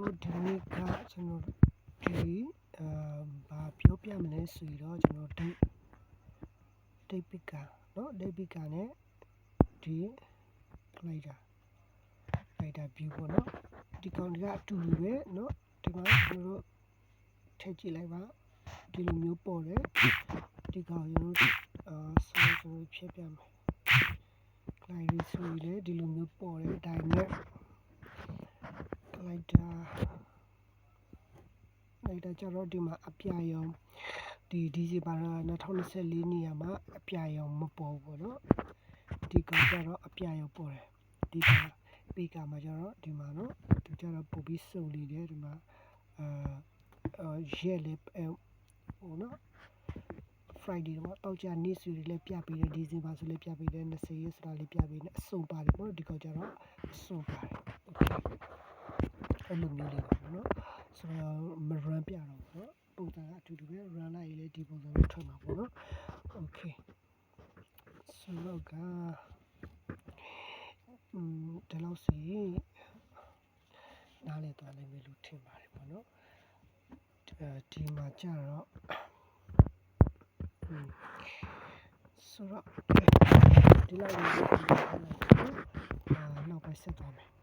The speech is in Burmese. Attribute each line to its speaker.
Speaker 1: ဒီနေ့ကကျွန်တော်ဒီဘာပြောပြမလဲဆိုတော့ကျွန်တော်date picker เนาะ date picker နဲ့ဒီ glider view ပေါ့เนาะဒီကောင်တွေကအတူတူပဲเนาะဒီမှာကျွန်တော်တို့ထည့်ကြည့်လိုက်ပါဒီလိုမျိုးပေါ်တယ်ဒီကောင်ကျွန်တော်ဆိုတော့ဖြည့်ပြမယ် glider ဆိုရင်လည်းဒီလိုမျိုးပေါ်တယ်ဒါပေမဲ့ glider ကျတော့ဒီမှာအပြာရောင်ဒီစီပါ2024နေရာမှာအပြာရောင်မပေါ်ဘူးเนาะဒီကောင်ကျတော့အပြာရောင်ပေါ်တယ်ဒီကပေကမှာကျတော့ဒီမှာเนาะဒီကျတော့ပို့ပြီးစုံနေတယ်ဒီမှာရက်လေးဟိုเนาะ Friday တော့တောက်ကြနေ့ဆိုလည်းပြပေးတယ်ဒီဇင်ဘာဆိုလည်းပြပေးတယ်20ရက်ဆိုတာလည်းပြပေးတယ်အစုံပါတယ်ပေါ့ဒီကောင်ကျတော့အစုံပါတယ် okay အဲ့လိုမျိုးလေးပါเนาะဆိုတော့မ run ပြတော့ဘူးเนาะပုံစံအတူတူပဲ run လိုက်ရင်လည်းဒီပုံစံမျိုးထွက်မှာပေါ့เนาะ okay ဆိုတော့ကဒီလောက်စီနားလည်သွားနိုင်မယ်လို့ထင်ပါတယ်ပေါ့เนาะဒီမှာကျတော့ဆိုတော့ဒီလောက်လေးနောက်ပဲဆက်သွားမယ်